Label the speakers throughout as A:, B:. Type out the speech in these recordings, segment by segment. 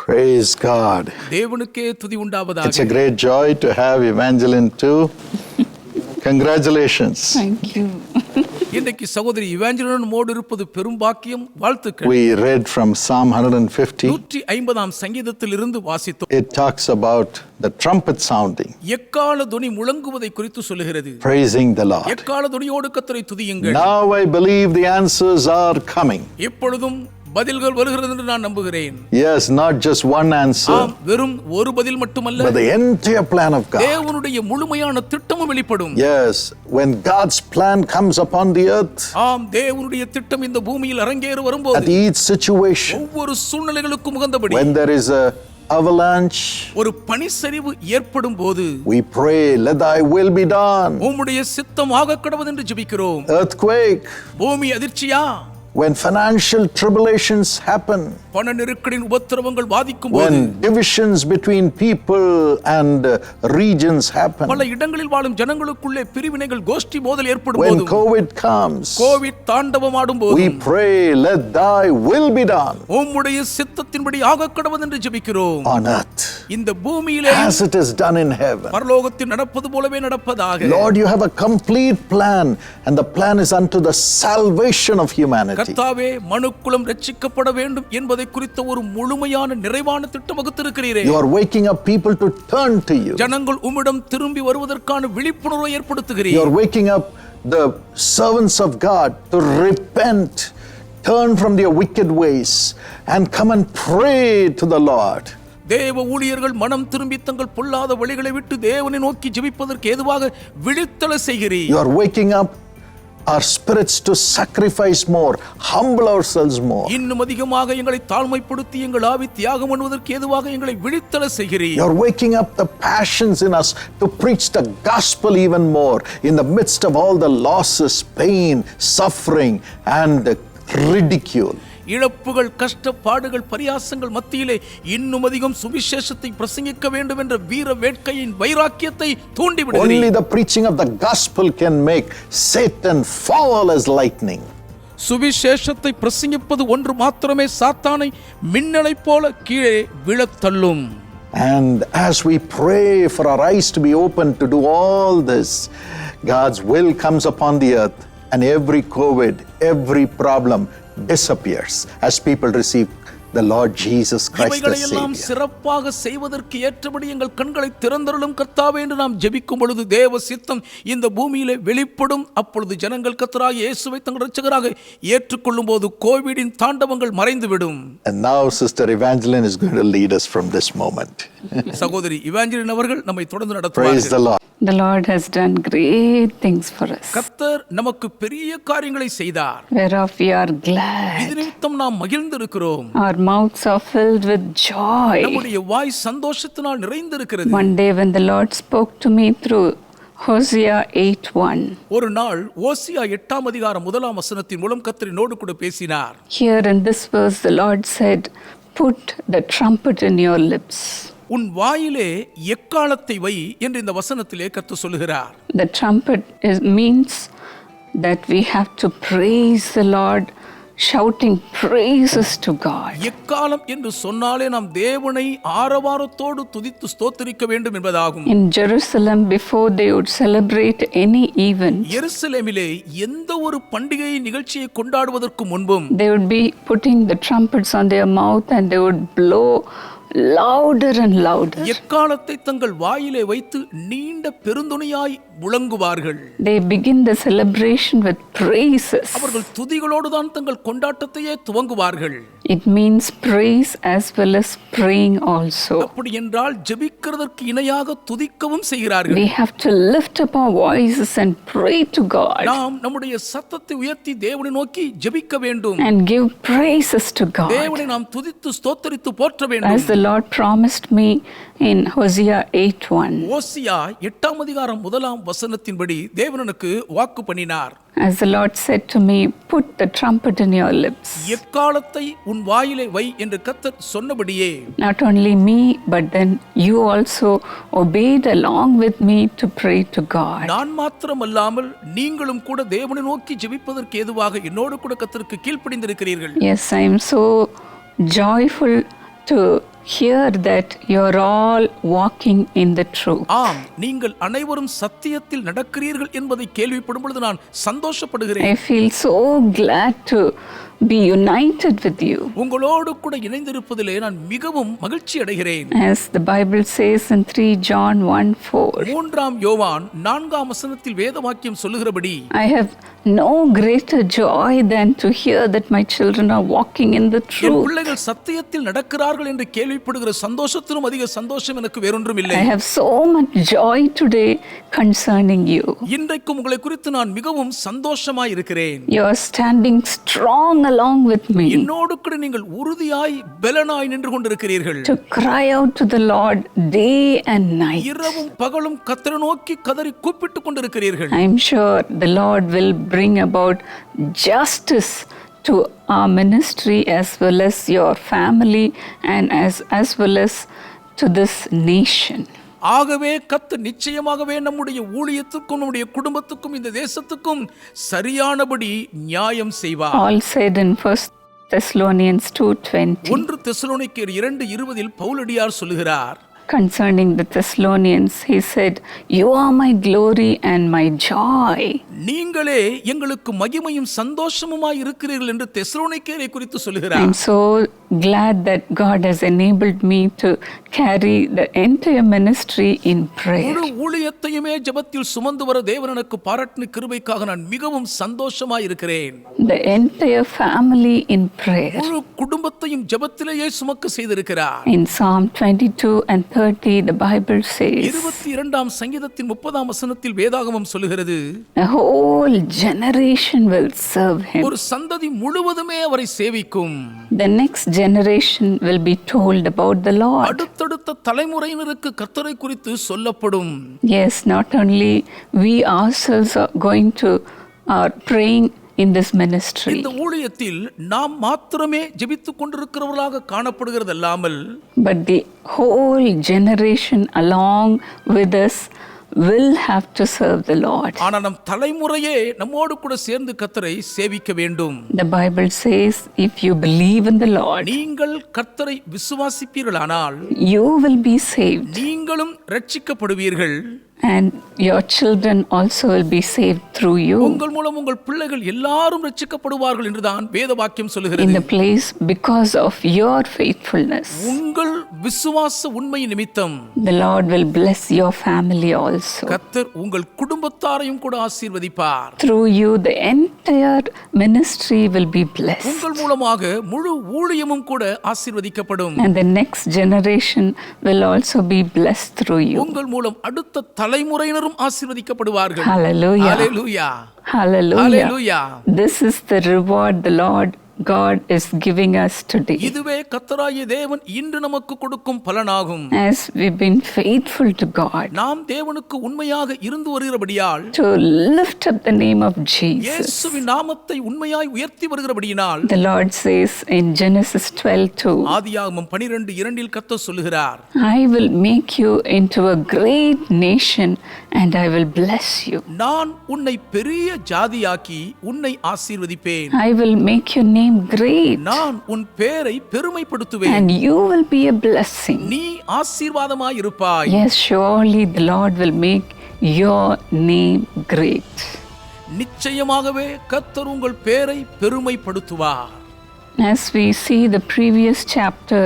A: Praise God.
B: தேவனுக்கே துதி உண்டாவதாக.
A: It's a great joy to have Evangeline too. Congratulations.
C: Thank you.
B: இன்றைக்கு சகோதரி இவாஞ்சலின் மோடு இருப்பது பெரும் பாக்கியம். வாழ்த்துக்கள்.
A: We read from Psalm 150.
B: 150ஆம் சங்கீதத்திலிருந்து வாசித்தோம்.
A: It talks about the trumpet sounding.
B: எக்காள துணி முழங்குவதை குறித்து சொல்லுகிறது.
A: Praising the Lord.
B: எக்காள துணியோடு கர்த்தரை துதியுங்கள்.
A: Now I believe the answers are coming.
B: இப்பொழுதும் பதில்கள் வருகிறது என்று நான் நம்புகிறேன்.
A: Yes, not just one answer.
B: வெறும் ஒரு பதில் மட்டுமல்ல,
A: but the entire plan of God.
B: தேவனுடைய முழுமையான திட்டமும் வெளிப்படும்.
A: Yes, when God's plan comes upon the earth.
B: தேவனுடைய திட்டம் இந்த பூமியில் அரங்கேற வரும்போது,
A: at each situation,
B: ஒவ்வொரு சூழ்நிலைகளுக்கும் உகந்தபடி,
A: when there is a avalanche,
B: ஒரு பனிச்சரிவு ஏற்படும் போது,
A: we pray, let thy will be done.
B: உம்முடைய சித்தம் ஆக கடவது என்று ஜெபிக்கிறோம்.
A: Earthquake,
B: பூமி அதிர்ச்சியா,
A: when financial tribulations happen,
B: பண நெருக்கடியின் உபத்திரவங்கள் வாதிக்கும் போது,
A: when divisions between people and regions happen,
B: பல இடங்களில் வாழும் ஜனங்களுக்குள்ளே பிரிவினைகள் கோஷ்டி மோதல் ஏற்படும் போது,
A: when COVID comes,
B: கோவிட் தாண்டவமாடும் போது,
A: we pray, let thy will be done.
B: உம்முடைய சித்தத்தின்படி ஆக கடவது என்று ஜெபிக்கிறோம்.
A: On earth,
B: இந்த பூமியிலே
A: as it is done in heaven.
B: பரலோகத்தில் நடப்பது போலவே நடப்பதாக.
A: Lord, you have a complete plan, and the plan is unto the salvation of humanity.
B: கர்த்தாவே, மனுக்குலம் ரட்சிக்கப்பட வேண்டும் என்பதை குறித்த ஒரு முழுமையான நிறைவான திட்டம் வகுத்திருக்கிறீரே.
A: You are waking up people to turn to you.
B: ஜனங்கள் உம்மிடம் திரும்பி வருவதற்கான விழிப்புணர்வை ஏற்படுத்துகிறீர்.
A: You are waking up the servants of God to repent, turn from their wicked ways and come and pray to the Lord.
B: தேவ ஊழியர்கள் மனம் திரும்பி தங்கள் பொல்லாத வழிகளை விட்டு தேவனை நோக்கி ஜெபிப்பதற்கு ஏதுவாக விழித்தெழ செய்கிறீர்.
A: You are waking up our spirits to sacrifice more, humble ourselves more.
B: இன்னும் அதிகமாக எங்களை தாழ்மைப்படுத்தி எங்கள் ஆவி தியாகம் பண்ணுவதற்கு ஏதுவாக எங்களை விழித்தெழ செய்கிறீர்.
A: You are waking up the passions in us to preach the gospel even more in the midst of all the losses, pain, suffering and ridicule.
B: இழப்புகள், கஷ்டப்பாடுகள், பரியாசங்கள் மத்தியிலே இன்னும் அதிகம் சுவிசேஷத்தை பிரசங்கிக்க வேண்டும் என்ற வீர வேட்கையின் வைராக்கியத்தை தூண்டிவிடுகிறீர்.
A: Only the preaching of the gospel can make Satan fall as lightning.
B: சுவிசேஷத்தை பிரசங்கிப்பது ஒன்று மாத்திரமே சாத்தானை மின்னலைப் போல கீழே விழத் தள்ளும்.
A: And as we pray for our eyes to be open to do all this, God's will comes upon the earth and every COVID, every problem disappears as people receive the Lord Jesus Christ as
B: இவைகளெல்லாம்
A: Savior.
B: சிறப்பாக செய்வதற்கு ஏற்றபடி எங்கள் கண்களை திறந்தருளும் கர்த்தாவே என்று நாம் ஜெபிக்கும் பொழுது தேவ சித்தம் இந்த பூமியிலே வெளிப்படும். அப்பொழுது ஜனங்கள் கர்த்தராகிய இயேசுவை தங்கள் இரட்சகராக ஏற்றுக்கொள்ளும் போது கோவிடின் தாண்டவங்கள் மறைந்துவிடும்.
A: And now Sister Evangeline is going to lead us from this moment.
B: சகோதரி இவாஞ்சலின் அவர்கள் நம்மை தொடர்ந்து
A: Praise the
B: நடத்துவார்கள்.
A: Lord.
C: The Lord has done great things for us,
B: கர்த்தர் நமக்கு பெரிய காரியங்களை செய்தார்.
C: whereof we are glad.
B: இது நிமித்தம் நாம் மகிழ்ந்திருக்கிறோம்.
C: Our mouths are filled with joy.
B: நம்முடைய வாய் சந்தோஷத்தினால் நிறைந்திருக்கிறது.
C: One day when the Lord spoke to me through Hosea 8:1.
B: ஒரு நாள் ஓசியா 8ஆம் அதிகாரம் 1ஆம் வசனத்தின் மூலம் கர்த்தர் என்னோடு கூட பேசினார்.
C: Here in this verse the Lord said, "Put the trumpet in your lips."
B: உன் வாயிலே எக்காலத்தை வை என்று இந்த வசனத்திலே கர்த்தர் சொல்லுகிறார்.
C: The trumpet means that we have to praise the Lord, shouting praises to God.
B: எக்காலம் என்று சொன்னாலே நாம் தேவனை ஆரவாரத்தோடு துதித்து ஸ்தோத்திரிக்க வேண்டும் என்பதாகும்.
C: In Jerusalem, before they would celebrate any event,
B: எருசலேமிலே எந்த ஒரு பண்டிகை நிகழ்ச்சியை கொண்டாடுவதற்கு முன்பும்
C: they would be putting the trumpets on their mouth and they would blow louder and louder.
B: எக்காலத்தை தங்கள் வாயிலே வைத்து நீண்ட பெருந்துணியாய் முழங்குவார்கள்.
C: They begin the celebration with praises.
B: அவர்கள் துதிகளோடு தான் தங்கள் கொண்டாட்டத்தையே துவங்குவார்கள்.
C: It means praise as well as praying also.
B: அப்படி என்றால் ஜெபிக்கிறதற்கு இணையாக துதிக்கவும் செய்கிறார்கள்.
C: We have to lift up our voices and pray to God
B: நாம் நம்முடைய சத்தத்தை உயர்த்தி தேவனை நோக்கி ஜெபிக்க வேண்டும்.
C: and give praises to God.
B: தேவனை நாம் துதித்து ஸ்தோத்திரித்து போற்ற
C: As
B: வேண்டும்.
C: the Lord promised me in Hosea 8:1.
B: ஓசியா 8ஆம் அதிகாரம் 1ஆம் வசனத்தின்படி தேவன் எனக்கு வாக்கு பண்ணினார்.
C: As the Lord said to me, "Put the trumpet in your lips."
B: எக்காலத்தை உன் வாயிலே வை என்று கர்த்தர் சொன்னபடியே
C: Not only me, but then you also obeyed along with me to pray to God.
B: நான் மாத்திரமல்லாமல் நீங்களும் கூட தேவனை நோக்கி ஜெபிப்பதற்கு ஏதுவாக என்னோடு கூட கர்த்தருக்கு கீழ்ப்படிந்திருக்கிறீர்கள்.
C: Yes, I am so joyful to hear that you're all walking in the truth.
B: ஆம், நீங்கள் அனைவரும் சத்தியத்தில் நடக்கிறீர்கள் என்பதை கேள்விப்படும் பொழுது நான் சந்தோஷப்படுகிறேன்.
C: I feel so glad to be united with you.
B: உங்களோடு கூட இணைந்திருப்பதிலே நான் மிகவும் மகிழ்ச்சி அடைகிறேன்.
C: As the Bible says in 3 John 1:4.
B: 3 யோவான் 4ஆம் வசனத்தில் வேத வாக்கியம் சொல்லுகிறபடி,
C: I have no greater joy than to hear that my children are walking in the
B: N
C: truth.
B: பிள்ளைகள் சத்தியத்தில் நடக்கிறார்கள் என்று கேள்விப்படுகிற சந்தோஷத்திலும் அதிக சந்தோஷம் எனக்கு வேறொன்றும் இல்லை.
C: I have so much joy today concerning you.
B: இன்றைக்கும் உங்களை குறித்து நான் மிகவும் சந்தோஷமாய் இருக்கிறேன்.
C: You are standing strong along with me
B: என்னோடு கூட நீங்கள் உறுதியாய் பலனாய் நின்று கொண்டிருக்கிறீர்கள்.
C: to cry out to the Lord day and night.
B: இரவும் பகலும் கர்த்தரை நோக்கி கதறி கூப்பிட்டுக் கொண்டிருக்கிறீர்கள்.
C: I am sure the Lord will bring about justice to our ministry as well as your family and as well as to this nation.
B: ஆகவே கர்த்தர் நிச்சயமாகவே நம்முடைய ஊழியத்துக்கும் நம்முடைய குடும்பத்துக்கும் இந்த தேசத்துக்கும் சரியானபடி நியாயம் செய்வார்.
C: Paul said in 1 Thessalonians 2:20
B: 1 தெசலோனிக்கேயர் 2:20 பவுலடியார் சொல்லுகிறார்,
C: concerning the Thessalonians, he said, "You are my glory and my joy."
B: நீங்களே எங்களுக்கு மகிமையும் சந்தோஷமுமாய் இருக்கிறீர்கள் என்று தெசலோனிக்கேயரை குறித்து சொல்லுகிறார்.
C: I'm so glad that God has enabled me to carry the entire ministry in prayer.
B: முழு ஊழியத்தையுமே ஜெபத்தில் சுமந்து வர தேவன் எனக்கு பாராட்டின கிருபைக்காக நான் மிகவும் சந்தோஷமாய் இருக்கிறேன்.
C: The entire family in prayer.
B: முழு குடும்பத்தையும் ஜெபத்திலேயே சுமக்க செய்திருக்கிறார்.
C: In Psalm 22 and 30, the Bible says,
B: 22ஆம் சங்கீதத்தின் 30ஆம் வசனத்தில் வேதாகமம் சொல்லுகிறது,
C: a whole generation will serve him.
B: ஒரு சந்ததி முழுவதுமே அவரை சேவிக்கும்.
C: The next generation will be told about the Lord.
B: அடுத்தடுத்த தலைமுறையினருக்கு கர்த்தரை குறித்து சொல்லப்படும்.
C: Yes, not only we ourselves are going to are praying in this ministry,
B: இந்த ஊழியத்தில் நாம் மாத்திரமே ஜெபித்துக் கொண்டிருக்கிறவர்களாக காணப்படுகிறது அல்லாமல்
C: but the whole generation along with us will have to serve the Lord.
B: ஆனால் நம் தலைமுறையே நம்மோடு கூட சேர்ந்து கர்த்தரை சேவிக்க வேண்டும்.
C: The Bible says, if you believe in the Lord,
B: நீங்கள் கர்த்தரை விசுவாசிப்பீர்களானால்
C: you will be saved,
B: நீங்களும் ரட்சிக்கப்படுவீர்கள்.
C: and your children also will be saved through you.
B: உங்கள் மூலம் உங்கள் பிள்ளைகள் எல்லாரும் ரட்சிக்கப்படுவார்கள் என்றுதான் வேத வாக்கியம்
C: In
B: சொல்லுகிறது.
C: the place because of your faithfulness,
B: உங்கள் விசுவாச உண்மை நிமித்தம்
C: the Lord will bless your family also.
B: கர்த்தர் உங்கள் குடும்பத்தாரையும் கூட ஆசீர்வதிப்பார்.
C: Through you, the entire ministry will be blessed.
B: உங்கள் மூலமாக முழு ஊழியமும் கூட ஆசீர்வதிக்கப்படும்.
C: And the next generation will also be blessed through you.
B: உங்கள் மூலம் அடுத்த தலைமுறையினரும் ஆசீர்வதிக்கப்படுவார்கள்.
C: Hallelujah.
B: Hallelujah.
C: Hallelujah.
B: Hallelujah.
C: This is the reward the Lord God is giving us today.
B: இதுவே கர்த்தராகிய தேவன் இன்று நமக்கு கொடுக்கும் பலனாகும்.
C: As we've been faithful to God,
B: நாம் தேவனுக்கு உண்மையாக இருந்து வருகிறபடியால்,
C: to lift up the name of Jesus.
B: இயேசுவின் நாமத்தை உண்மையாய் உயர்த்தி வருகிறபடியினால்,
C: The Lord says in Genesis 12:2,
B: ஆதியாகமம் 12:2 கர்த்தர் சொல்லுகிறார்,
C: I will make you into a great nation and I will bless you.
B: நான் உன்னை பெரிய ஜாதியாக்கி உன்னை ஆசீர்வதிப்பேன்.
C: I will make your name great
B: நான் உன் பேரை பெருமைப்படுத்துவேன்.
C: and you will be a blessing.
B: நீ ஆசீர்வாதமாய் இருப்பாய்.
C: Yes, surely the Lord will make your name great.
B: நிச்சயமாகவே கர்த்தர் உங்கள் பேரை பெருமைப்படுத்துவார்.
C: As we see the previous chapter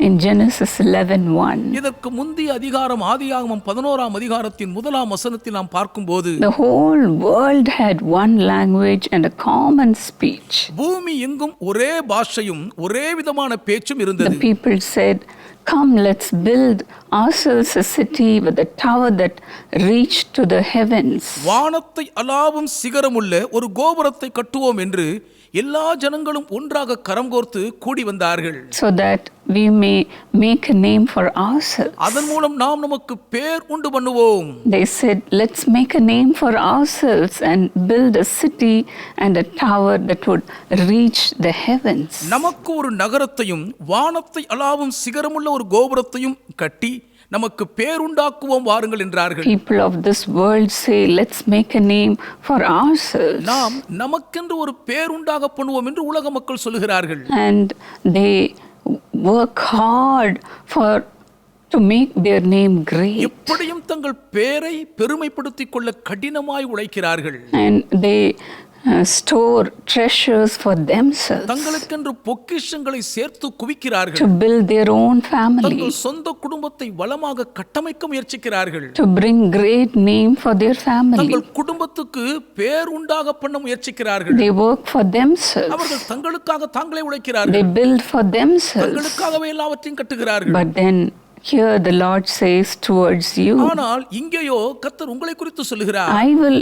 C: in Genesis 11:1,
B: இதற்கு முந்தைய அதிகாரம் ஆதியாகமம் 11ஆம் அதிகாரத்தின் 1ஆம் வசனத்தில் நாம் பார்க்கும்போது,
C: the whole world had one language and a common speech.
B: பூமி எங்கும் ஒரே பாஷையும் ஒரே விதமான பேச்சும்
C: The
B: இருந்தது.
C: people said, "Come, let's build ourselves a city with a tower that reached to the heavens."
B: வானத்தை அலாவும் சிகரமுள்ள ஒரு கோபுரத்தை கட்டுவோம் என்று எல்லா ஜனங்களும் ஒன்றாக கரம் கோர்த்து கூடி வந்தார்கள்.
C: So that we may make a name for ourselves.
B: அதன் மூலம் நாம் நமக்கு பேர் உண்டு பண்ணுவோம்.
C: They said, "Let's make a name for ourselves and build a city and a tower that would reach the heavens."
B: நமக்கு ஒரு நகரத்தையும் வானத்தை அலாவும் சிகரமுள்ள ஒரு கோபுரத்தையும் கட்டி நமக்கு பேருண்டாக்குவோம் வாருங்கள் என்றார்கள்.
C: People of this world say, "Let's make a name for ourselves."
B: நாம் நமக்கென்று ஒரு பேருண்டாக பண்ணுவோம் என்று உலக மக்கள் சொல்லுகிறார்கள்.
C: And they work hard to make their name great.
B: எப்படியும் தங்கள் பெயரை பெருமைப்படுத்திக் கொள்ள கடினமாய் உழைக்கிறார்கள்.
C: And they store treasures for themselves.
B: தங்களுக்கென்று பொக்கிஷங்களை சேர்த்து குவிக்கிறார்கள்.
C: To build their own family.
B: தங்கள் சொந்த குடும்பத்தை வளமாக கட்டமைக்க முயற்சிக்கிறார்கள்.
C: To bring great name for their family.
B: தங்கள் குடும்பத்துக்கு பேர் உண்டாக பண்ண முயற்சிக்கிறார்கள்.
C: They work for themselves.
B: அவர்கள் தங்களுக்காக தாங்களே உழைக்கிறார்கள்.
C: They build for themselves.
B: தங்களுக்காகவே எல்லாவற்றையும் கட்டுகிறார்கள்.
C: But then here the Lord says towards you,
B: ஆனால் இங்கேயோ கர்த்தர் உங்களை குறித்து சொல்லுகிறார்,
C: I will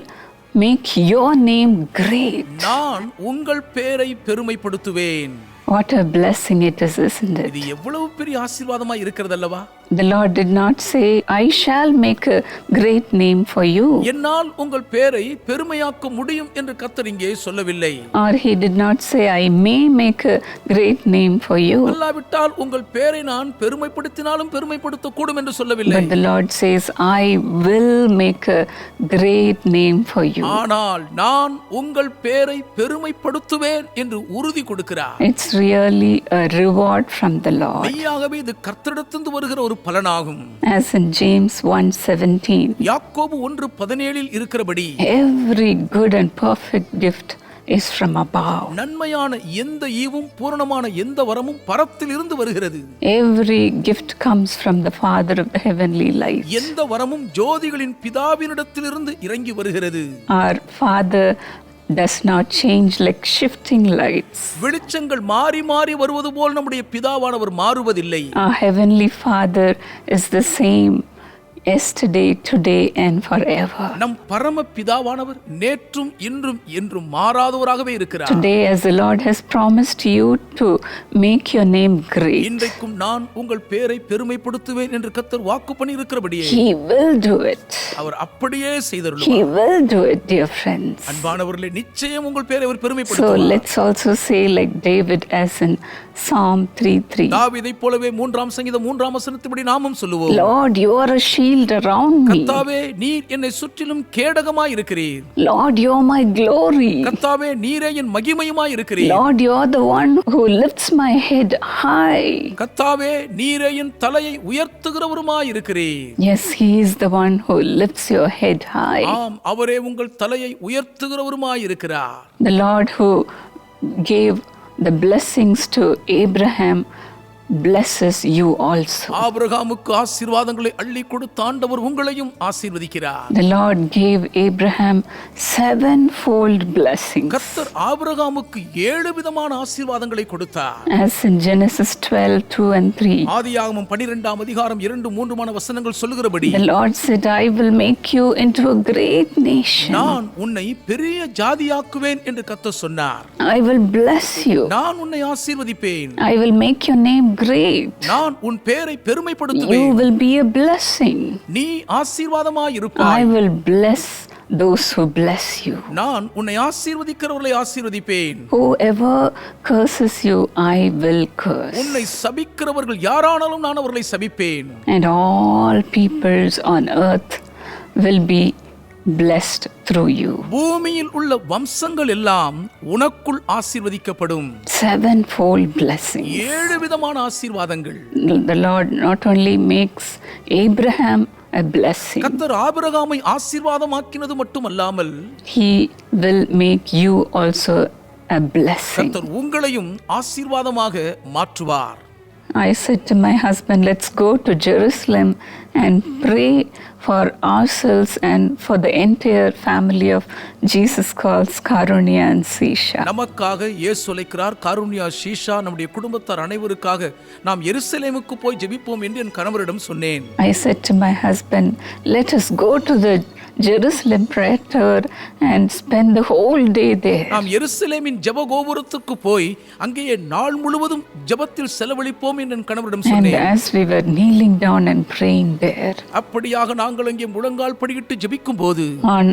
C: make your name great.
B: நான் உங்கள் பெயரை பெருமைப்படுத்துவேன்.
C: What a blessing it is, isn't it?
B: இது எவ்வளவு பெரிய ஆசீர்வாதமா இருக்கிறது அல்லவா?
C: The Lord did not say, I shall make a great name for you.
B: என்னால் உங்கள் பெயரை பெருமையாக்க முடியும் என்று கர்த்தர் இங்கே சொல்லவில்லை.
C: Or he did not say, I may make a great name for you.
B: அல்லாவிட்டால் உங்கள் பெயரை நான் பெருமைப்படுத்தினாலும் பெருமைப்படுத்த கூடும் என்று சொல்லவில்லை.
C: But the Lord says, I will make a great name for you.
B: ஆனால் நான் உங்கள் பெயரை பெருமைப்படுத்துவேன் என்று உறுதி கொடுக்கிறார்.
C: It's really a reward from the Lord.
B: மெய்யாகவே இது கர்த்தரிடத்திலிருந்து வருகிற ஒரு பலனாகும்.
C: As in James 1:17,
B: யாக்கோபு 1:17 இருக்கிறபடி,
C: every good and perfect gift is from above.
B: நன்மையான எந்த ஈவும் பூரணமான எந்த வரமும் பரத்திலிருந்து வருகிறது.
C: Every gift comes from the Father of the heavenly lights.
B: எந்த வரமும் ஜோதிகளின் பிதாவினிடத்திலிருந்து இறங்கி வருகிறது.
C: Our Father does not change like shifting lights.
B: வெளிச்சங்கள் மாறி மாறி வருவது போல் நம்முடைய பிதாவானவர் மாறுவதில்லை.
C: Our heavenly Father is the same yesterday, today and forever.
B: நம் பரம பிதாவானவர் நேற்றும் இன்றும் என்றும் மாறாதவராகவே இருக்கிறார்.
C: Today, as the Lord has promised you to make your name great,
B: இன்றைக்கும் நான் உங்கள் பெயரை பெருமைப்படுத்துவேன் என்று கர்த்தர் வாக்கு பண்ணி இருக்கிறபடியே
C: He will do it.
B: அவர் அப்படியே செய்தருளுவார்.
C: He will do it, dear friends.
B: அன்பானவர்களே, நிச்சயம் உங்கள் பெயரை அவர்
C: So
B: பெருமைப்படுத்துவார்.
C: let's also say like David as in Psalm 3:3.
B: தாவீதைப் போலவே 3ஆம் சங்கீதம் 3ஆம் வசனத்தின்படி நாமும் சொல்லுவோம்,
C: Lord, you are a shield around me.
B: கர்த்தாவே நீர் என்னை சுற்றிலும் கேடகமாய் இருக்கிறீர்.
C: Lord, you are my glory.
B: கர்த்தாவே நீரே என் மகிமையுமாய் இருக்கிறீர்.
C: Lord, you are the one who lifts my head high.
B: கர்த்தாவே நீரே என் தலையை உயர்த்துகிறவருமாய் இருக்கிறீர்.
C: Yes, He is the one who lifts your head high.
B: ஆம், அவரே உங்கள் தலையை உயர்த்துகிறவருமாய் இருக்கிறார்.
C: The Lord who gave the blessings to Abraham blesses you also.
B: ஆபிரகாமுக்கு ஆசீர்வாதங்களை அள்ளி கொடுத்த ஆண்டவர் உங்களையும் ஆசீர்வதிக்கிறார்.
C: The Lord gave Abraham 7-fold blessings.
B: கர்த்தர் ஆபிரகாமுக்கு 7 விதமான ஆசீர்வாதங்களை கொடுத்தார்.
C: As in Genesis 12:2 and 3.
B: ஆதியாகமம் 12ஆம் அதிகாரம் 2-3 வசனங்கள் சொல்லுகிறபடி,
C: The Lord said, I will make you into a great nation.
B: நான் உன்னை பெரிய ஜாதியாக்குவேன் என்று கர்த்தர் சொன்னார்.
C: I will bless you.
B: நான் உன்னை ஆசீர்வதிப்பேன்.
C: I will make your name great.
B: நான் உன் பெயரை
C: You
B: பெருமைப்படுத்துவேன்.
C: will be a blessing.
B: நீ ஆசீர்வாதமாய்
C: I
B: இருப்பாய்.
C: will bless those who bless you.
B: நான் உன்னை ஆசீர்வதிக்கிறவர்களை ஆசீர்வதிப்பேன்.
C: Whoever curses you, I will curse.
B: உன்னை சபிக்கிறவர்கள் யாரானாலும் நான் அவர்களை சபிப்பேன்.
C: And all peoples on earth will be blessed through you.
B: பூமியில் உள்ள வம்சங்கள் எல்லாம் உனக்குள் ஆசீர்வதிக்கப்படும்.
C: 7-fold blessings.
B: 7 விதமான ஆசீர்வாதங்கள்.
C: The Lord not only makes Abraham a blessing,
B: கர்த்தர் ஆபிரகாமை ஆசீர்வாதமாக்கினது மட்டுமல்லாமல்
C: He will make you also a blessing.
B: கர்த்தர் உங்களையும் ஆசீர்வாதமாக மாற்றுவார்.
C: I said to my husband, let's go to Jerusalem and pray for ourselves and for the entire family of Jesus calls Karunya and Sisha.
B: நமக்காக இயேசு அழைக்கிறார். காருண்யா, சீஷா, நம்முடைய குடும்பத்தார் அனைவருக்காக நாம் எருசலேமுக்கு போய் ஜெபிப்போம் என்று என் கணவரிடம் சொன்னேன்.
C: I said to my husband, let us go to the Jerusalem prayer tower and spend the whole day there.
B: நாம் எருசலேமின் ஜெப கோபுரத்துக்கு போய் அங்கேயே நாள் முழுவதும் ஜெபத்தில் செலவழிப்போம் என்று என் கணவரிடம்
C: And
B: சொன்னேன்.
C: as we were kneeling down and praying there,
B: அப்படியாக நாங்கள் அங்கே முழங்கால் படியிட்டு ஜெபிக்கும் போது
C: on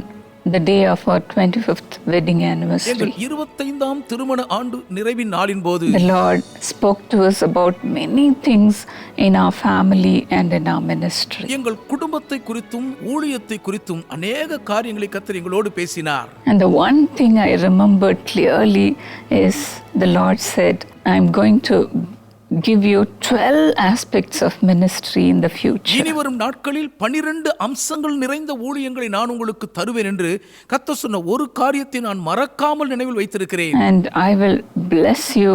C: the day of our 25th wedding
B: எங்கள்
C: anniversary,
B: 25ஆம் திருமண ஆண்டு நிறைவின் நாளின் போது
C: the Lord spoke to us about many things in our family and in our ministry.
B: எங்கள் குடும்பத்தை குறித்தும் ஊழியத்தை குறித்தும் அநேக காரியங்களை கர்த்தர் எங்களோடு பேசினார்.
C: And the one thing I remembered clearly is the Lord said, I'm going to give you 12 aspects of ministry in the future.
B: இனி வரும் நாட்களில் 12 அம்சங்கள் நிறைந்த ஊழியங்களை நான் உங்களுக்கு தருவேன் என்று கர்த்தர் சொன்ன ஒரு காரியத்தை நான் மறக்காமல் நினைவில் வைத்திருக்கிறேன்.
C: And I will bless you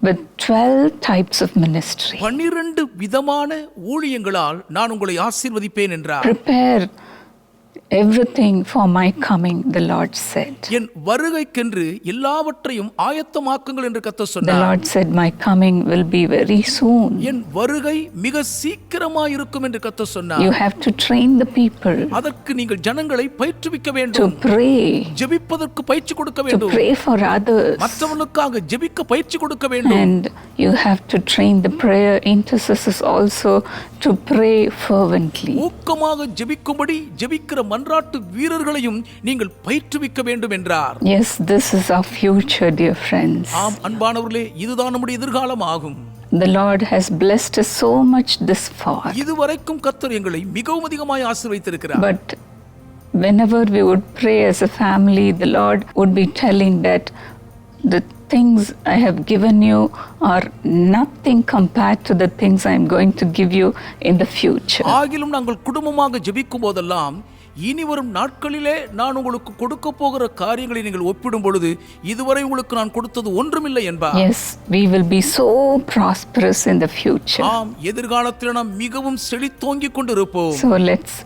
C: with 12 types of ministry.
B: 12 விதமான ஊழியங்களால் நான் உங்களை ஆசீர்வதிப்பேன் என்றார்.
C: Prepare everything for my coming, the Lord said.
B: என் வருகைக்கென்று எல்லாவற்றையும் ஆயத்தமாக்குங்கள் என்று கர்த்தர்
C: The
B: சொன்னார்.
C: Lord said, my coming will be very soon.
B: என் வருகை மிக சீக்கிரமாய் இருக்கும் என்று கர்த்தர் சொன்னார்.
C: You have to train the people
B: அதற்கு நீங்கள் ஜனங்களை பயிற்றுவிக்க
C: to
B: வேண்டும்.
C: pray,
B: ஜெபிப்பதற்கு பயிற்சி கொடுக்க
C: to
B: வேண்டும்.
C: pray for others.
B: மற்றவர்களுக்காக ஜெபிக்க பயிற்சி கொடுக்க வேண்டும்.
C: And you have to train the prayer intercessors also to pray fervently.
B: ஊக்கமாக ஜெபிக்கும்படி ஜெபிக்கிற மன்றாட்டு வீரர்களையும் நீங்கள் பயிற்றுவிக்க வேண்டும் என்றார்.
C: Yes, this is our future, dear friends.
B: ஆம் அன்பானவர்களே, இதுதான் நம்முடைய எதிர்காலம் ஆகும்.
C: The Lord has blessed us so much this far.
B: இதுவரைக்கும் கர்த்தர் எங்களை மிகவும் அதிகமாய் ஆசீர்வதித்திருக்கிறார்.
C: But whenever we would pray as a family, the Lord would be telling that the things I have given you are nothing compared to the things I am going to give you in the future.
B: ஆகிலும் நாங்கள் குடும்பமாக ஜெபிக்கும் போதெல்லாம் இனி வரும் நாட்களிலே நான் உங்களுக்கு கொடுக்க போகிற காரியங்களை நீங்கள் ஒப்பிடும் பொழுது இதுவரை உங்களுக்கு நான் கொடுத்தது ஒன்றுமில்லை என்பார்.
C: Yes, we will be so prosperous in the future.
B: ஆம், எதிர்காலத்தில் நாம் மிகவும் செழித்தோங்கிக் கொண்டிருப்போம்.
C: So let's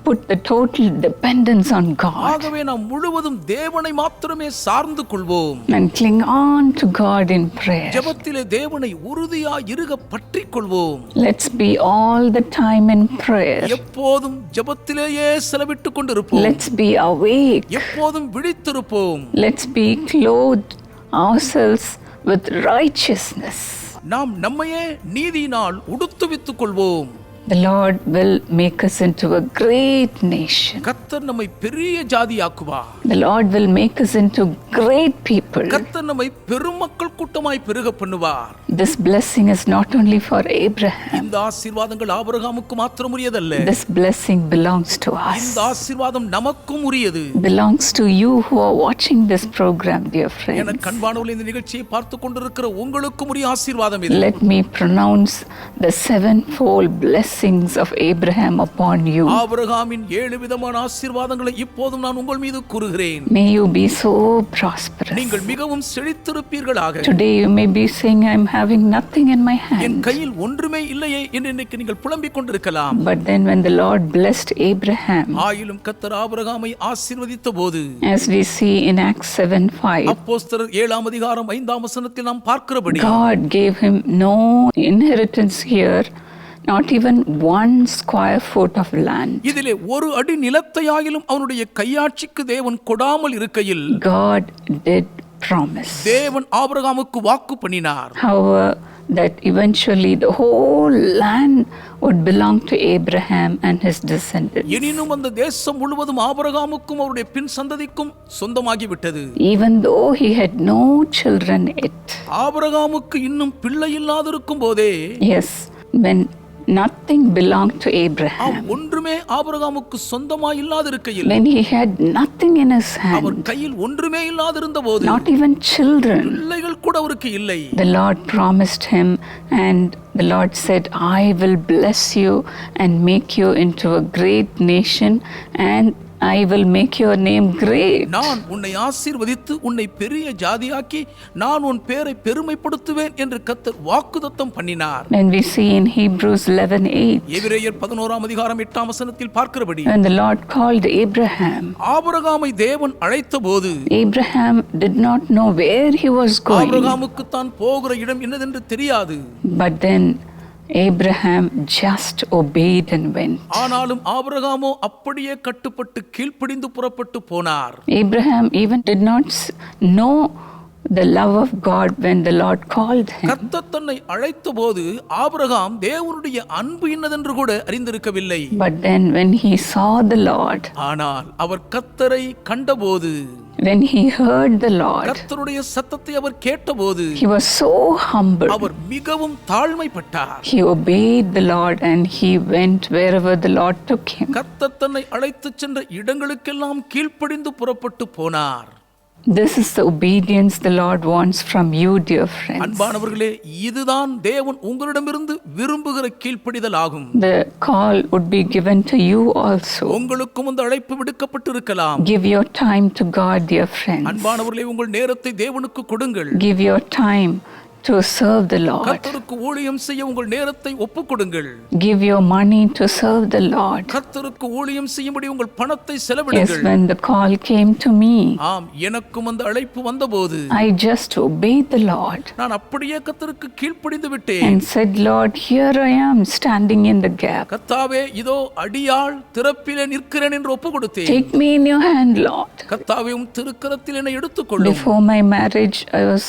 C: put the total dependence on God
B: ஆகவே நாம் முழுவதும் தேவனை மாத்திரமே சார்ந்து கொள்வோம்.
C: and cling on to God in prayer.
B: ஜெபத்திலே தேவனை உறுதியாய் இறுக பற்றிக் கொள்வோம்.
C: Let's be all the time in prayer.
B: எப்போதும் ஜெபத்திலேயே செலவிட்டுக் கொண்டிருப்போம்.
C: Let's be awake.
B: எப்போதும் விழித்திருப்போம்.
C: Let's be clothed ourselves with righteousness.
B: நாம் நம்மையே நீதியினால் உடுத்துவித்துக் கொள்வோம்.
C: The Lord will make us into a great nation.
B: கர்த்தர் நம்மை பெரிய ஜாதியாக்குவார்.
C: The Lord will make us into great people.
B: கர்த்தர் நம்மை பெருமக்கள் கூட்டமாய் பெருக பண்ணுவார்.
C: This blessing is not only for Abraham.
B: இந்த ஆசீர்வாதங்கள் ஆபிரகாமுக்கு மாத்திரம் உரியதல்ல.
C: This blessing belongs to us.
B: இந்த ஆசீர்வாதம் நமக்கும் உரியது.
C: Belongs to you who are watching this program, dear friends.
B: என கண்பானவர்களே, இந்த நிகழ்ச்சியை பார்த்து கொண்டிருக்கிற உங்களுக்கும் உரிய ஆசீர்வாதம் இது.
C: Let me pronounce the sevenfold blessings of Abraham upon you.
B: ஆபிரகாமின் 7 விதமான ஆசீர்வாதங்களை இப்போதும் நான் உங்கள் மீது கூறுகிறேன்.
C: May you be so prosperous.
B: நீங்கள் மிகவும் செழித்திருப்பீர்களாக.
C: Today you may be saying, I'm having nothing in my
B: N
C: hand.
B: கையில் ஒன்றுமே இல்லையே என்று இன்னைக்கு நீங்கள் புலம்பிக் கொண்டிருக்கலாம்.
C: But then when the Lord blessed Abraham,
B: ஆயிலும் கர்த்தர் ஆபிரகாமை ஆசீர்வதித்த போது,
C: as we see in Acts 7:5,
B: அப்போஸ்தலர் 7ஆம் அதிகாரம் 5ஆம் வசனத்தில் நாம் பார்க்கிறபடி
C: God gave him no inheritance here, not even 1 square foot of land.
B: இதிலே ஒரு அடி நிலத்தையாயிலும் அவனுடைய கையாட்சிக்கு தேவன் கொடாமல் இருக்கையில்
C: God did promise.
B: தேவன் ஆபிரகாமுக்கு வாக்கு பண்ணினார்.
C: However, that eventually the whole land would belong to Abraham and his descendants.
B: எனினும் அந்த தேசம் முழுவதும் ஆபிரகாமுக்கும் அவருடைய பின் சந்ததிக்கும் சொந்தமாகிவிட்டது.
C: Even though he had no children yet.
B: ஆபிரகாமுக்கு இன்னும் பிள்ளை இல்லாதிருக்கும் போதே,
C: Yes, when nothing belonged to Abraham,
B: ஒன்றுமே ஆபிரகாமுக்கு சொந்தமாய் இல்லாதிருக்கையில்,
C: when he had nothing in his
B: our
C: hand,
B: கையில் ஒன்றுமே இல்லாதிருந்த போது,
C: not even children,
B: பிள்ளைகள் கூட அவருக்கு இல்லை.
C: the Lord promised him, and the Lord said, I will bless you and make you into a great nation, and I will make your name great.
B: நான் உன்னை ஆசீர்வதித்து உன்னை பெரிய ஜாதியாக்கி நான் உன் பேரை பெருமைப்படுத்துவேன் என்று கர்த்தர் வாக்குத்தத்தம் பண்ணினார்.
C: When we see in Hebrews 11:8,
B: எபிரேயர் 11ஆம் அதிகாரம் 8ஆம் வசனத்தில் பார்க்கிறபடி,
C: when the Lord called Abraham,
B: ஆபிரகாமை தேவன் அழைத்தபோது
C: Abraham did not know where he was going.
B: ஆபிரகாமுக்கு தான் போகிற இடம் என்னதென்று தெரியாது.
C: But then Abraham just obeyed and went.
B: ஆனாலும் ஆபிரகாமோ அப்படியே கட்டுப்பட்டு கீழ்ப்படிந்து புறப்பட்டு போனார்.
C: Abraham even did not know the love of God when the Lord called him.
B: கர்த்தர் தன்னை அழைத்தபோது ஆபிரகாம் தேவனுடைய அன்பு என்னதென்று கூட அறிந்திருக்கவில்லை.
C: But then when he saw the Lord,
B: ஆனால் அவர் கர்த்தரை கண்டபோது,
C: when he heard the Lord,
B: கர்த்தருடைய சத்தத்தை அவர் கேட்டபோது
C: he was so humble.
B: அவர் மிகவும் தாழ்மைப்பட்டார்.
C: He obeyed the Lord and he went wherever the Lord took him.
B: கர்த்தர் தன்னை அழைத்துச் சென்ற இடங்களுக்கெல்லாம் கீழ்ப்படிந்து புறப்பட்டு போனார்.
C: This is the obedience the Lord wants from you, dear friends.
B: அன்பானவர்களே, இதுதான் தேவன் உங்களிடமிருந்து விரும்புகிற கீழ்ப்படிதல் ஆகும்.
C: The call would be given to you also.
B: உங்களுக்கும் இந்த அழைப்பு விடுக்கப்பட்டிருக்கலாம்.
C: Give your time to God, dear friends.
B: அன்பானவர்களே, உங்கள் நேரத்தை தேவனுக்கு கொடுங்கள்.
C: Give your time to serve the Lord.
B: கர்த்தருக்கு ஊழியம் செய்ய உங்கள் நேரத்தை ஒப்புக்கொடுங்கள்.
C: Give your money to serve the Lord.
B: கர்த்தருக்கு ஊழியம் செய்யும்படி உங்கள் பணத்தை
C: Yes,
B: செலவிடுங்கள்.
C: when the call came to me,
B: ஆம், எனக்கும் அந்த அழைப்பு வந்தபோது
C: I just obeyed the Lord
B: நான் அப்படியே கர்த்தருக்கு கீழ்ப்படிந்து விட்டேன்.
C: and said, Lord, here I am standing in the gap.
B: கர்த்தாவே, இதோ அடியாள் திறப்பிலே நிற்கிறேன் என்று ஒப்பு கொடுத்தேன்.
C: Take me in your hand, Lord.
B: கர்த்தாவே, உம் திருக்கரத்தில் என்னை எடுத்துக்கொள்ளும்.
C: Before my marriage, I was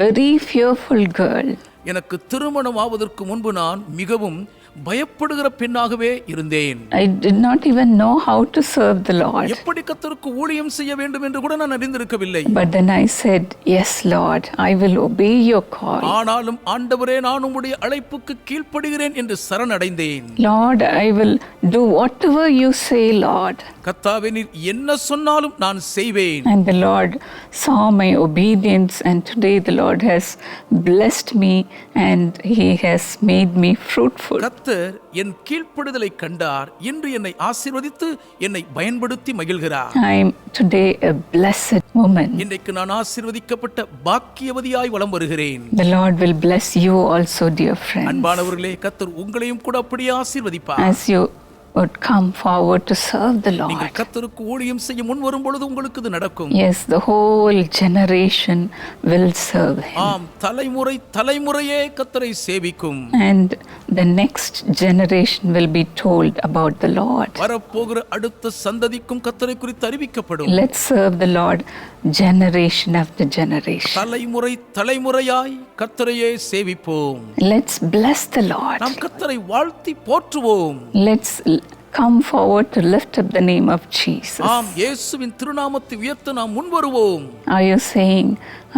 C: very fearful girl.
B: எனக்கு திருமணம் ஆவதற்கு முன்பு நான் மிகவும் பயப்படுகிற பெண்ணாகவே இருந்தேன்.
C: I did not even know how to serve the Lord.
B: எப்படி கர்த்தருக்கு ஊழியம் செய்ய வேண்டும் என்று கூட நான் அறிந்திருக்கவில்லை.
C: But then I said, yes, Lord, I will obey your call.
B: ஆனாலும் ஆண்டவரே, நான் உம்முடைய அழைப்புக்கு கீழ்ப்படுகிறேன் என்று சரணடைந்தேன்.
C: Lord, I will do whatever you say, Lord.
B: கர்த்தாவே, நீர் என்ன சொன்னாலும் நான் செய்வேன்.
C: And the Lord saw my obedience, and today the Lord has blessed me and He has made me fruitful.
B: கர்த்தர் என் கீழ்ப்படுதலை கண்டார். இன்று என்னை ஆசீர்வதித்து என்னை பயன்படுத்தி மகிழ்கிறார்.
C: I am today a blessed woman.
B: இன்றைக்கு நான் ஆசீர்வதிக்கப்பட்ட பாக்கியவதியாய் வலம் வருகிறேன்.
C: The Lord will bless you also, dear friends,
B: அன்பானவர்களே, கர்த்தர் உங்களையும் கூட அப்படியே ஆசீர்வதிப்பார்.
C: as you would come forward to serve the
B: நீங்கள்
C: Lord.
B: கர்த்தருக்கு ஊழியம் செய்ய முன் வரும் பொழுது உங்களுக்கு இது நடக்கும்.
C: Yes, the whole generation will serve Him.
B: ஆம், தலைமுறையே கர்த்தரை சேவிக்கும்.
C: And the next generation will be told about the Lord.
B: வரப்போகிற அடுத்த சந்ததிக்கும் கர்த்தரை குறித்து அறிவிக்கப்படும்.
C: Let's serve the Lord generation after generation.
B: தலைமுறையாய் கர்த்தரையே சேவிப்போம்.
C: Let's bless the Lord.
B: நாம் கர்த்தரை வாழ்த்தி போற்றுவோம்.
C: Let's come forward to lift up the name of Jesus.
B: ஆம், இயேசுவின் திருநாமத்தை உயர்த்த நாம் முன் வருவோம்.
C: Are you saying,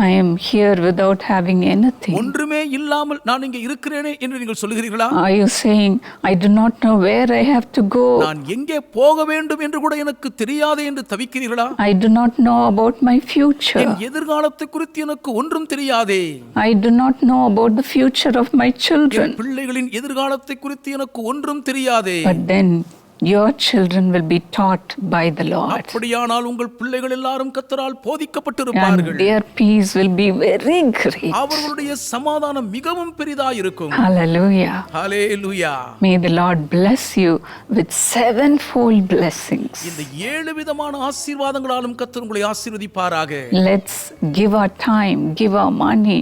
C: I am here without having anything?
B: ஒன்றுமே இல்லாமல் நான் இங்கே இருக்கிறேனே என்று நீங்கள் சொல்லுகிறீர்களா?
C: Are you saying, I do not know where I have to go?
B: நான் எங்கே போக வேண்டும் என்று கூட எனக்கு தெரியாதே என்று தவிக்கிறீர்களா?
C: I do not know about my future.
B: என் எதிர்காலத்தை குறித்து எனக்கு ஒன்றும் தெரியாதே.
C: I do not know about the future of my children.
B: என் பிள்ளைகளின் எதிர்காலத்தை குறித்து எனக்கு ஒன்றும் தெரியாதே.
C: But then your children will be taught by the Lord.
B: அப்படியானால் உங்கள் பிள்ளைகள் எல்லாரும் கர்த்தரால் போதிக்கப்பட்டிருப்பார்கள்.
C: And their peace will be very great.
B: அவர்களுடைய சமாதானம் மிகவும் பெரிதாய் இருக்கும்.
C: Hallelujah.
B: Hallelujah.
C: May the Lord bless you with sevenfold blessings.
B: இந்த 7 விதமான ஆசீர்வாதங்களாலும் கர்த்தர் உங்களை ஆசீர்வதிப்பாராக.
C: Let's give our time, give our money,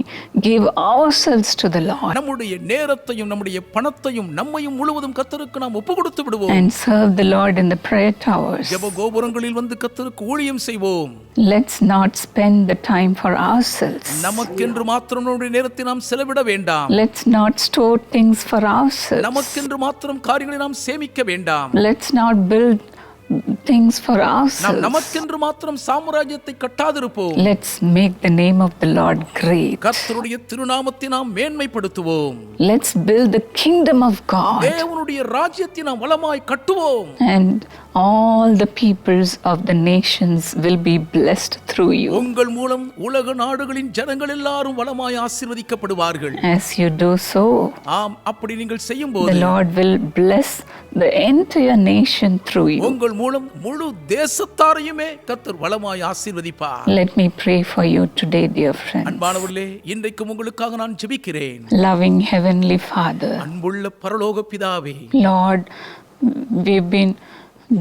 C: give ourselves to the Lord.
B: நம்முடைய நேரத்தையும் நம்முடைய பணத்தையும் நம்மையும் முழுவதும் கர்த்தருக்கு நாம் ஒப்புக்கொடுத்து விடுவோம்.
C: And serve the Lord in the prayer towers.
B: ஜெப கோபுரங்களில் வந்து கர்த்தருக்கு ஊழியம் செய்வோம்.
C: Let's not spend the time for ourselves.
B: நமக்கென்று மாத்திரம் நம்முடைய நேரத்தை நாம் செலவிட வேண்டாம்.
C: Let's not store things for ourselves.
B: நமக்கென்று மாத்திரம் காரியங்களை நாம் சேமிக்க வேண்டாம்.
C: Let's not build things for ourselves.
B: நமக்கென்று மாத்திரம் சாம்ராஜ்யத்தை கட்டாதிருப்போம்.
C: Let's make the name of the Lord great.
B: கர்த்தருடைய திருநாமத்தை நாம் மேன்மைப்படுத்துவோம்.
C: Let's build the kingdom of God.
B: தேவனுடைய ராஜ்யத்தை நாம் வளமாய் கட்டுவோம்.
C: And all the peoples of the nations will be blessed through you.
B: உங்கள் மூலம் உலக நாடுகளின் ஜனங்கள் எல்லாரும் வளமாய் ஆசீர்வதிக்கப்படுவார்கள்.
C: As you do so,
B: ஆம், அப்படி நீங்கள் செய்யும்போது
C: the Lord will bless the entire nation through you.
B: உங்கள் மூலம் முழு தேசத்தாரையுமே கர்த்தர் வளமாய் ஆசீர்வதிப்பார்.
C: Let me pray for you today, dear friends.
B: அன்பானவர்களே, இன்றைக்கு உங்களுக்காக நான் ஜெபிக்கிறேன்.
C: Loving Heavenly Father,
B: அன்புள்ள பரலோக பிதாவே,
C: Lord, we've been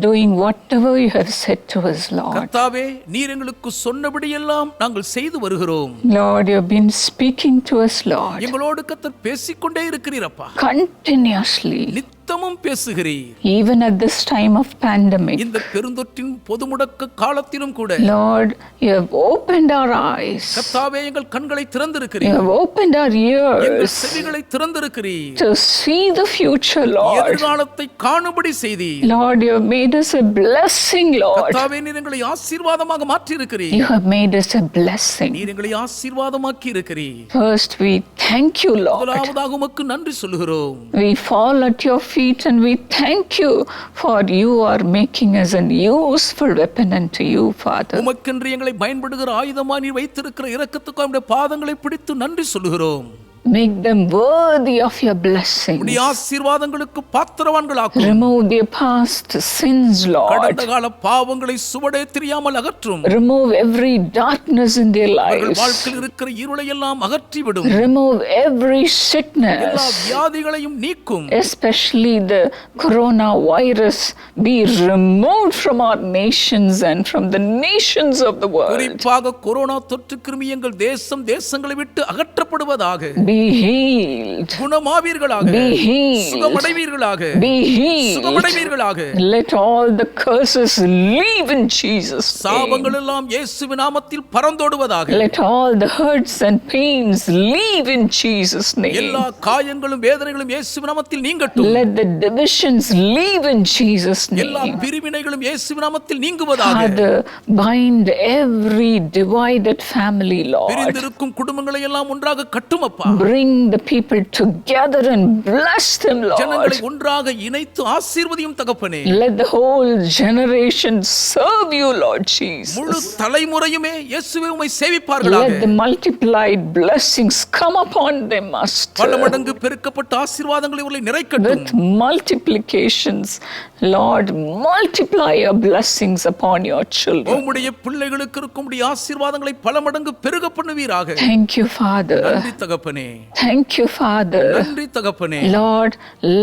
C: doing whatever you have said to us, Lord.
B: கர்த்தாவே, நீர் எங்களுக்கு சொன்னபடியெல்லாம் நாங்கள் செய்து வருகிறோம்.
C: Lord, you have been speaking to us, Lord,
B: எங்களோடு கர்த்தர் பேசிக்கொண்டே இருக்கிறீரப்பா.
C: continuously.
B: நித்தமும் பேசுகிறீர்.
C: Even at this time of pandemic,
B: இந்த பெருந்தொற்றின் பொது முடக்க காலத்திலும் கூட
C: Lord, you have opened our eyes.
B: கர்த்தாவே, எங்கள் கண்களை
C: You
B: திறந்திருக்கிறீர்.
C: have opened our
B: எங்கள்
C: ears
B: செவிகளை திறந்திருக்கிறீர்.
C: to see the future, Lord.
B: எதிர்காலத்தை காணும்படி செய்தீர்.
C: Lord, you have made us a blessing, Lord.
B: கர்த்தாவே, நீர் எங்களை ஆசீர்வாதமாக மாற்றி இருக்கிறீர்.
C: You have made us a blessing.
B: நீர் எங்களை ஆசீர்வாதமாக்கி இருக்கிறீர்.
C: First, we thank you, Lord.
B: முதலாவதாக உமக்கு நன்றி சொல்லுகிறோம்.
C: We fall at your feet, feet, and we thank you for you are making us a useful weapon unto you, Father.
B: உமக்கென்று எங்களை பயன்படுகிற ஆயுதமாய் நீர் வைத்திருக்கிற இரக்கத்துக்கு நம்முடைய பாதங்களை பிடித்து நன்றி சொல்லுகிறோம்.
C: Make them worthy of your blessings.
B: உம்முடைய ஆசீர்வாதங்களுக்கு பாத்திரவான்களாக்கும்.
C: Remove their past sins, Lord.
B: கடந்த கால பாவங்களை சுவடே தெரியாமல் அகற்றும்.
C: Remove every darkness in their
B: அவர்கள்
C: lives.
B: வாழ்க்கையில் இருக்கிற இருளை எல்லாம் அகற்றிவிடும்.
C: Remove every
B: எல்லா
C: sickness,
B: வியாதிகளையும் நீக்கும்.
C: especially the coronavirus, be removed from our nations and from the nations of the world.
B: குறிப்பாக கொரோனா தொற்று கிருமி எங்கள் தேசங்களை விட்டு அகற்றப்படுவதாக.
C: Be healed.
B: குணமாவீர்களாக.
C: Be healed.
B: சுகமடைவீர்களாக.
C: Be healed.
B: சுகமடைவீர்களாக.
C: Let all the curses leave in Jesus' name.
B: சாபங்கள் எல்லாம் இயேசுவின் நாமத்தில் பறந்தோடுவதாக.
C: Let all the hurts and pains leave in Jesus' name.
B: எல்லா காயங்களும் வேதனைகளும் இயேசுவின் நாமத்தில் நீங்கட்டும்.
C: Let the divisions leave in Jesus'
B: எல்லா
C: name.
B: பிரிவினைகளும் இயேசுவின் நாமத்தில் நீங்குவதாக.
C: Father, bind every divided family, Lord.
B: பிரிந்திருக்கும் குடும்பங்களை எல்லாம் ஒன்றாக கட்டும் அப்பா.
C: Bring the people together and bless them,
B: ஜனங்களை
C: Lord.
B: ஒன்றாக இணைத்து ஆசீர்வதியும் தகப்பனே.
C: Let the whole generation serve you, Lord
B: முழு
C: Jesus.
B: தலைமுறையுமே இயேசுவே உம்மை
C: Let the
B: சேவிப்பார்களாக.
C: multiplied blessings come upon them,
B: பல
C: Master.
B: மடங்கு பெருக்கப்பட்ட ஆசீர்வாதங்களை இவர்களை நிறைக்கட்டும்.
C: With multiplications, Lord, multiply your blessings upon your children.
B: உம்முடைய பிள்ளைகளுக்கு இருக்கும் ஆசீர்வாதங்களை பல மடங்கு பெருக பண்ணுவீராக.
C: Thank you, Father.
B: நன்றி தகப்பனே.
C: Thank you, Father.
B: நன்றி தகப்பனே.
C: Lord,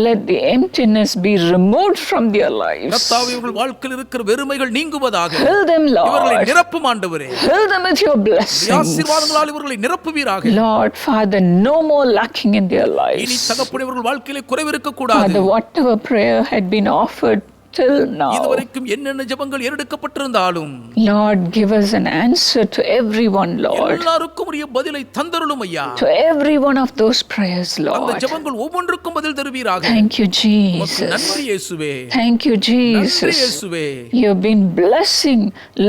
C: let the emptiness be removed from their lives.
B: கர்த்தாவே உங்கள் வாழ்க்கையில் இருக்கிற வெறுமைகள் நீங்குவதாக.
C: Fill them,
B: இவர்களை
C: Lord.
B: நிரப்பும் ஆண்டவரே.
C: Fill them with your blessings.
B: ஆசீர்வாதங்களால் இவர்களை நிரப்புவீராக.
C: Lord, Father, no more lacking in their
B: இனி
C: lives.
B: தகப்பனே இவர்கள் வாழ்க்கையிலே குறைவிருக்க கூடாது.
C: Father, whatever prayer had been offered till now,
B: இதுவரைக்கும் என்னென்ன ஜெபங்கள் ஏறெடுக்கப்பட்டிருந்தாலும்
C: Lord, give us an answer to everyone, Lord.
B: எல்லாருக்கும் உரிய பதிலை தந்தருளும் ஐயா.
C: To every one of those prayers,
B: அந்த
C: Lord.
B: ஜெபங்கள் ஒவ்வொன்றுக்கும் பதில் தருவீராக.
C: Thank you,
B: உமக்கு
C: Jesus.
B: நன்றி இயேசுவே.
C: Thank you,
B: நன்றி
C: Jesus.
B: இயேசுவே.
C: You've been blessing,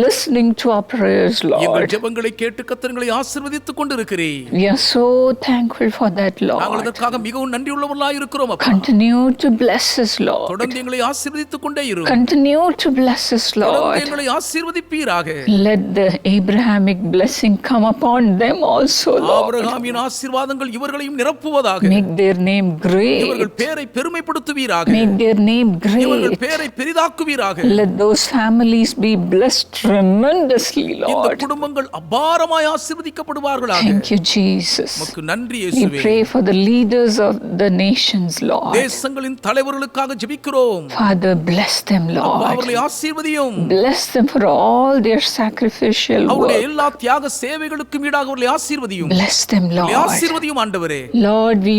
C: listening to our prayers,
B: எங்கள்
C: Lord.
B: ஜெபங்களை கேட்டு கர்த்தர்களை ஆசீர்வதித்துக் கொண்டிருக்கிறீர்.
C: We are so thankful for that,
B: நாங்கள்
C: Lord.
B: அதற்காக மிகவும் நன்றியுள்ளவர்களாய் இருக்கிறோம் அப்பா.
C: Continue to bless us, Lord.
B: தொடர்ந்து எங்களை ஆசீர்வதித்துக் கொண்டே இரு.
C: Continue to bless us,
B: தொடர்ந்து
C: Lord.
B: எங்களை ஆசீர்வதிப்பீராக.
C: Let the Abrahamic blessing come upon them also, Lord.
B: ஆபிரகாமின் ஆசீர்வாதங்கள் இவர்களையும் நிரப்புவதாக.
C: Make their name
B: இவர்கள்
C: great.
B: பேரை பெருமைப்படுத்துவீராக.
C: Make their name
B: இவர்கள்
C: great.
B: பேரை பெரிதாக்குவீராக.
C: Let those families be blessed tremendously,
B: இந்த
C: Lord.
B: குடும்பங்கள் அபாரமாய் ஆசீர்வதிக்கப்படுவார்களாக.
C: Thank you, Jesus.
B: உமக்கு நன்றி
C: We
B: இயேசுவே.
C: pray for the leaders of the nations, Lord.
B: தேசங்களின் தலைவர்களுக்காக ஜெபிக்கிறோம்.
C: Father, bless them,
B: அவர்களை
C: Lord.
B: ஆசீர்வதியும்.
C: Bless them for all their sacrificial
B: அவருடைய
C: work.
B: எல்லா தியாக சேவைகளுக்கும் ஈடாக அவர்களை ஆசீர்வதியும்.
C: Bless them,
B: அவர்களை
C: Lord.
B: ஆசீர்வதியும் ஆண்டவரே.
C: Lord, we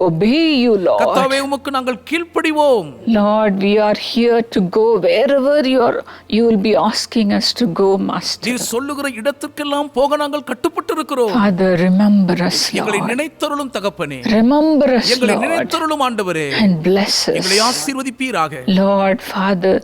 C: obey you, Lord.
B: கர்த்தாவே உமக்கு நாங்கள் கீழ்ப்படிவோம்.
C: Lord, we are here to go wherever you will be asking us to go, Master.
B: நீர் சொல்லுகிற இடத்திற்கெல்லாம் போக நாங்கள் கட்டுப்பட்டு இருக்கிறோம்.
C: Father, remember us,
B: எங்களை
C: Lord.
B: நினைத்தருளும் தகப்பனே.
C: Remember us,
B: எங்களை
C: Lord,
B: நினைத்தருளும் ஆண்டவரே.
C: and bless
B: எங்களை
C: us.
B: ஆசீர்வதிப்பீராக.
C: Lord, Father,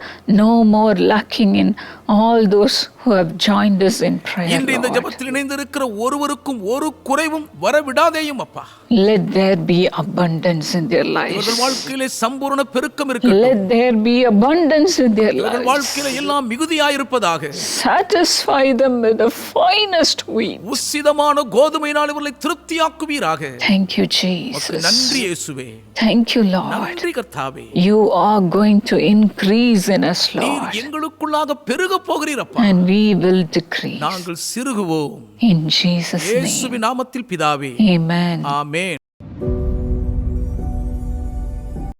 C: no more lacking in all those who have joined us in prayer,
B: இன்று இந்த
C: Lord.
B: ஜெபத்தில் இணைந்திருக்கிற ஒருவருக்கும் ஒரு குறைவும் வரவிடாதேயும் அப்பா.
C: Let there be abundance in their lives.
B: இவர்கள் வாழ்க்கையிலே சம்பூர்ண பெருக்கம் இருக்கட்டும்.
C: Let there be abundance in their
B: இவர்கள்
C: lives.
B: வாழ்க்கையில எல்லாம் மிகுதியாயிருப்பதாக.
C: Satisfy them with the finest wheat.
B: உசிதமான கோதுமையினால் இவர்களை திருப்தியாக்குவீராக.
C: Thank you,
B: உமக்கு
C: Jesus.
B: நன்றி இயேசுவே.
C: Thank you, Lord.
B: நன்றி கர்த்தாவே.
C: You are going to increase in us,
B: நீர்
C: Lord,
B: எங்களுக்குள்ளாக பெருக போகிறீரப்பா.
C: and we will decrease.
B: நாங்கள் சிறுகுவோம்.
C: In Jesus' name.
B: இயேசுவின் நாமத்தில் பிதாவே.
C: Amen.
B: ஆமென்.